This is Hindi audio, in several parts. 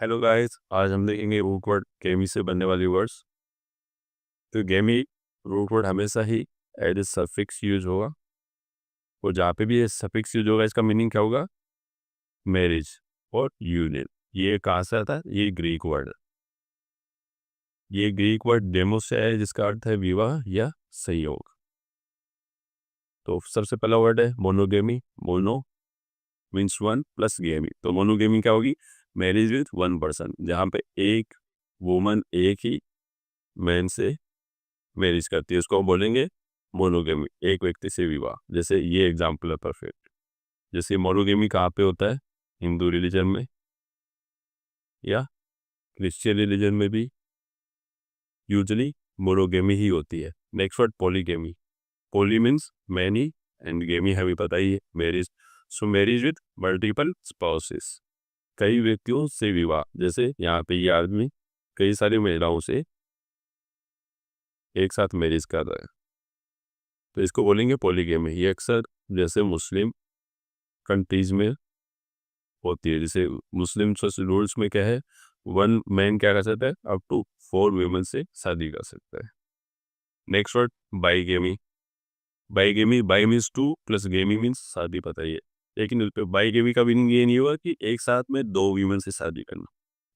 हेलो गाइस, आज हम देखेंगे रूट वर्ड गेमी से बनने वाली वर्ड्स। तो गेमी रूट वर्ड हमेशा ही एज ए सफिक्स यूज होगा, और जहाँ पे भी ये सफिक्स यूज होगा इसका मीनिंग क्या होगा? मैरिज और यूनियन। ये कहाँ से आता है? ये ग्रीक वर्ड है। ये ग्रीक वर्ड डेमोस से है, जिसका अर्थ है विवाह या संयोग। तो सबसे पहला वर्ड है monogamy. Mono means one plus गेमी, तो मोनोगेमी क्या होगी? मैरिज विथ वन पर्सन, जहाँ पे एक वुमन एक ही मैन से मैरिज करती है, उसको हम बोलेंगे मोनोगेमी, एक व्यक्ति से विवाह। जैसे ये एग्जाम्पल है परफेक्ट। जैसे मोनोगेमी कहाँ पे होता है? हिंदू रिलीजन में या क्रिश्चियन रिलीजन में भी यूजुअली मोनोगेमी ही होती है। Next word polygamy. Poly means many and गेमी हमें पता ही है marriage. So marriage with multiple spouses, कई व्यक्तियों से विवाह। जैसे यहाँ पे ये आदमी कई सारी महिलाओं से एक साथ मैरिज कर रहा है, तो इसको बोलेंगे पॉलीगेमी। ये अक्सर जैसे मुस्लिम कंट्रीज में होती है। जैसे मुस्लिम रूल्स में क्या है, वन मैन क्या कर सकता है? अप टू 4 वीमेन से शादी कर सकता है। Next word bigamy. Bigamy, bi means two plus gamy means शादी, पता ही है। लेकिन बाईगेमी का मीनिंग ये नहीं हुआ कि एक साथ में 2 वीमेन से शादी करना।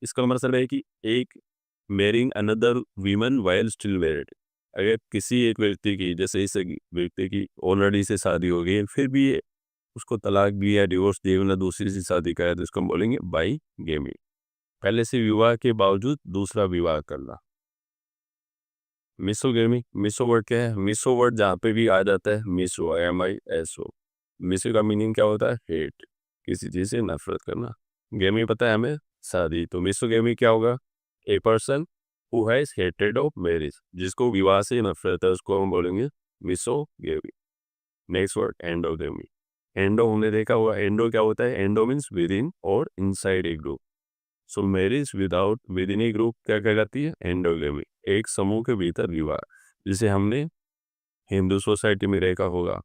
इसका मतलब है कि एक marrying another women while still married. अगर किसी एक व्यक्ति की, जैसे इस व्यक्ति की ऑलरेडी से शादी हो गई है, फिर भी उसको तलाक दिया, डिवोर्स दिया, मतलब दूसरी से शादी कराया, तो इसको हम बोलेंगे बाई गेमी। पहले से विवाह के बावजूद दूसरा विवाह करना। मिसोगेमी। मिसो वर्ड क्या है? मिसो वर्ड जहाँ पे भी आ जाता है, मिसो MISO। मिसो का मीनिंग क्या होता है? हेट, किसी चीज से नफरत करना। गेमी पता है हमें, शादी। तो मिसोगेमी क्या होगा? A person who has hated of marriage, जिसको विवाह से नफरत है, उसको हम बोलेंगे misogamy. Next word endogamy. Endo हमने देखा हुआ, एंडो क्या होता है? एंडो मीन्स विद इन और inside a group. So marriage without with in A group क्या कहलाती है? एंडोगेमी, एक समूह के भीतर विवाह। जिसे हमने हिंदू सोसाइटी में देखा होगा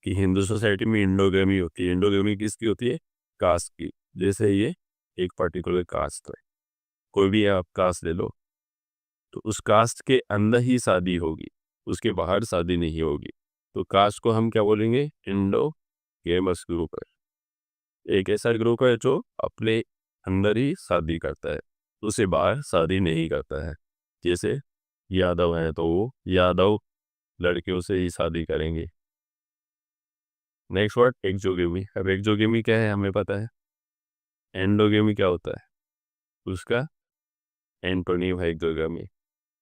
कि हिंदू सोसाइटी में इंडोगेमी होती है। इंडोगेमी किसकी होती है? कास्ट की। जैसे ये एक पर्टिकुलर कास्ट है, कोई भी आप कास्ट ले लो, तो उस कास्ट के अंदर ही शादी होगी, उसके बाहर शादी नहीं होगी। तो कास्ट को हम क्या बोलेंगे? इंडोगेमस ग्रुप है। एक ऐसा ग्रुप है जो अपने अंदर ही शादी करता है, उसे बाहर शादी नहीं करता है। जैसे यादव हैं तो वो यादव लड़कियों से ही शादी करेंगे। Next word exogamy. अब एक्सोगेमी क्या है हमें पता है। एंडोगेमी क्या होता है? उसका एंटोनिम है एक्सोगेमी।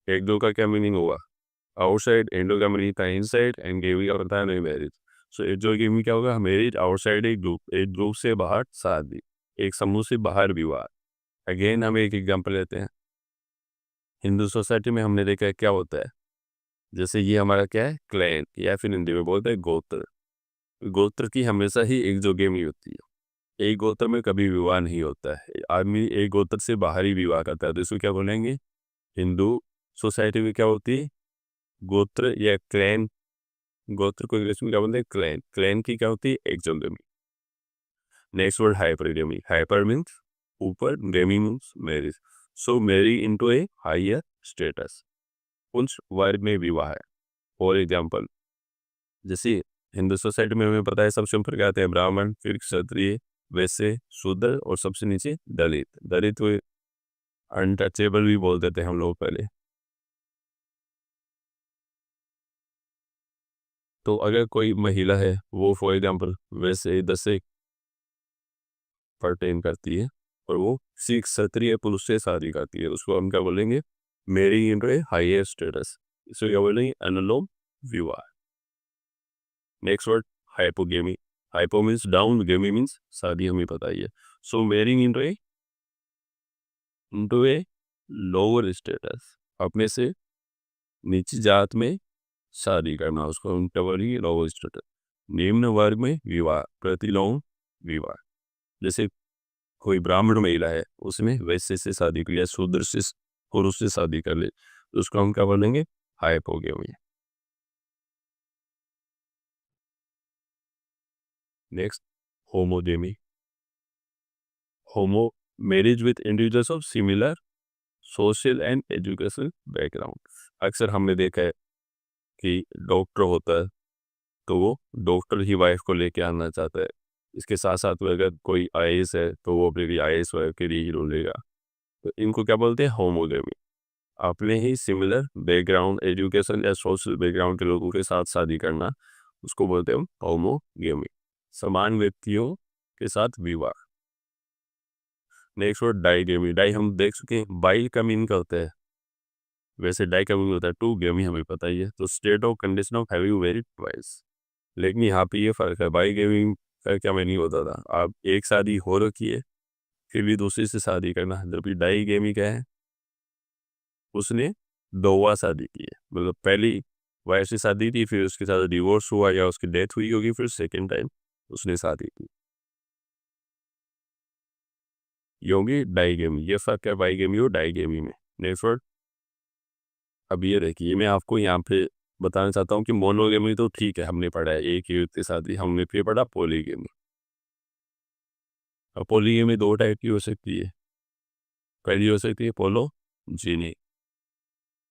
एक्सो का क्या मीनिंग होगा? आउटसाइड। एंडोगेमी का इनसाइड, एंड गेमी का पता है नहीं, मैरिज। सो एक्सोगेमी क्या होगा? मैरिज आउटसाइड एक ग्रुप से बाहर शादी, एक समूह से बाहर विवाह। अगेन हम एक एग्जांपल लेते हैं। हिंदू सोसाइटी में हमने देखा है क्या होता है। जैसे ये हमारा क्या है? क्लैन, या फिर हिंदी में बोलते हैं गोत्र। गोत्र की हमेशा ही एक्सोगेमी होती है। एक गोत्र में कभी विवाह नहीं होता है, आदमी एक गोत्र से बाहर ही विवाह करता है, तो इसको क्या बोलेंगे? हिंदू सोसाइटी में क्या होती है? गोत्र या क्लैन। गोत्र को इंग्लिश में क्या बोलते हैं? क्लैन। क्लैन की क्या होती है? Exogamy. Next word hypergamy. Hyper means ऊपर, gamy means marriage. So marry into a higher status, उच्च वर्ग में विवाह है। फॉर एग्जाम्पल, जैसे हिंदू सोसाइटी में हमें पता है सबसे ऊपर क्या आते हैं? ब्राह्मण, फिर क्षत्रिय, वैश्य, शूद्र, और सबसे नीचे दलित। दलित को अनटचेबल भी बोल देते हैं हम लोग पहले। तो अगर कोई महिला है, वो फॉर एग्जाम्पल वैसे इधर से पर्टेन करती है, और वो किसी क्षत्रिय पुरुष से शादी करती है, उसको हम क्या बोलेंगे? Marrying into a higher status. इसको क्या बोलेंगे? अनुलोम विवाह। Next word hypogamy. Hypo means down, gamy means शादी, हमें पता ही है। So marrying into a lower status, अपने से नीची जात में शादी करना, उसको हम क्या बोलेंगे? Lower status. निम्न वर्ग में विवाह, प्रतिलोम विवाह। जैसे कोई ब्राह्मण महिला है, उसमें वैश्य से शादी कर, या शूद्र से पुरुष से शादी कर ले, तो उसको हम क्या बोलेंगे? Hypogamy. Next homogamy. Homo marriage with individuals of similar social and educational background. अक्सर हमने देखा है कि डॉक्टर होता है तो वो डॉक्टर ही वाइफ को लेके आना चाहता है। इसके साथ साथ में अगर कोई आईएएस है तो वो अपनी आईएएस वाइफ के लिए ही रोलेगा। तो इनको क्या बोलते हैं? होमोगेमी। अपने ही सिमिलर बैकग्राउंड, एजुकेशन या सोशल बैकग्राउंड के लोगों के साथ शादी करना, उसको बोलते हैं हम होमोगेमी। समान व्यक्तियों के साथ विवाह। Next word डाइगेमी। डाई हम देख चुके हैं, बाई का मीनिंग क्या होता है? वैसे डाई का मीनिंग होता है टू, गेमी हमें पता ही है। तो state of condition of having married twice. लेकिन यहाँ पे ये फर्क है, बाई गेमिंग का क्या मीनिंग होता था? आप एक शादी हो रखी है फिर भी दूसरी से शादी करना, जबकि डाई गेमी क्या है? उसने दोवा शादी की है, मतलब पहली वाइफ से शादी थी, फिर उसके साथ डिवोर्स हुआ या उसकी डेथ हुई होगी, फिर सेकेंड टाइम उसने शादी की, ये होगी डाईगेमी। ये फर्क है बाईगेमी और डाईगेमी में। Next word. अब ये देखिए, मैं आपको यहाँ पे बताना चाहता हूँ कि मोनोगेमी तो ठीक है, हमने पढ़ा है एक ही व्यक्ति शादी। हमने फिर पढ़ा पॉलीगेमी। अब पॉलीगेमी दो टाइप की हो सकती है। पहली हो सकती है पोलो जीनी।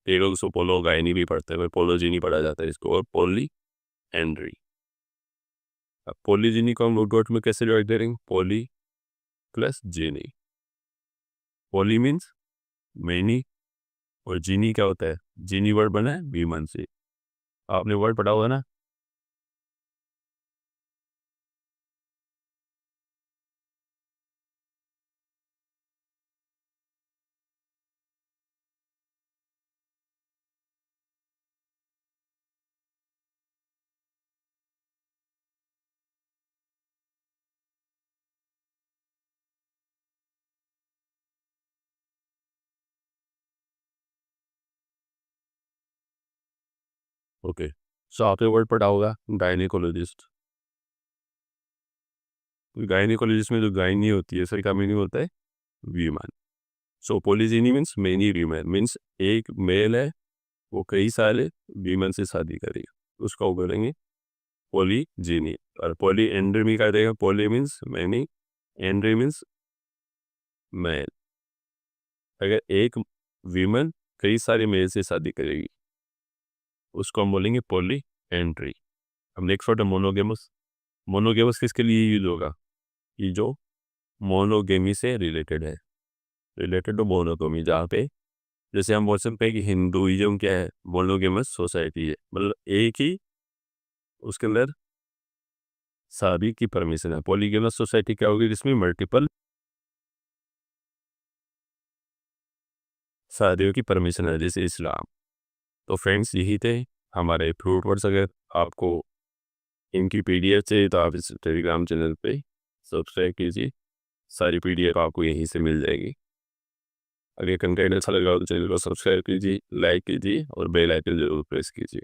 ये लोग इसको पोलो गायनी भी पढ़ते हैं, पोलो जीनी पढ़ा जाता है इसको। और पोली एंड्री। अब पोलीजीनी को हम रूट वर्ड में कैसे डिवाइड करेंगे? पोली प्लस जीनी। पोली मीन्स मैनी, और जीनी क्या होता है? जीनी वर्ड बना है विमन से। आपने वर्ड पढ़ा हुआ ना? ओके, सो आपने वर्ड पढ़ा होगा गायनिकोलॉजिस्ट। गायनिकोलॉजिस्ट में जो गायनी होती है, सर का मीनिंग होता है वीमन। सो पोलीजीनी मीन्स मेनी वीमेन, मीन्स एक मेल है वो कई सारे वीमन से शादी करेगा, उसका वो करेंगे पोलीजीनी। और पोली एंड्री का देगा, poly means many, andry means male. अगर एक वीमन कई सारे मेल से शादी करेगी उसको हम बोलेंगे पोली एंड्री। अब नेक्स्ट वर्ड है मोनोगेमस। मोनोगेमस किसके लिए यूज होगा? कि जो मोनोगेमी से रिलेटेड है, रिलेटेड टू मोनोगेमी। जहाँ पे जैसे हम बोल सकते हैं कि हिंदुइज्म क्या है? मोनोगेमस सोसाइटी है, मतलब एक ही उसके अंदर शादी की परमिशन है। पॉलीगेमस सोसाइटी क्या होगी? जिसमें मल्टीपल शादियों की परमिशन है, जैसे इस्लाम। तो फ्रेंड्स, यही थे हमारे फ्रूट वर्ड्स। अगर आपको इनकी पीडीएफ चाहिए तो आप इस टेलीग्राम चैनल पे सब्सक्राइब कीजिए, सारी पीडीएफ आपको यहीं से मिल जाएगी। अगर कंटेंट अच्छा लगा तो चैनल को सब्सक्राइब कीजिए, लाइक कीजिए और बेल आइकन जरूर प्रेस कीजिए।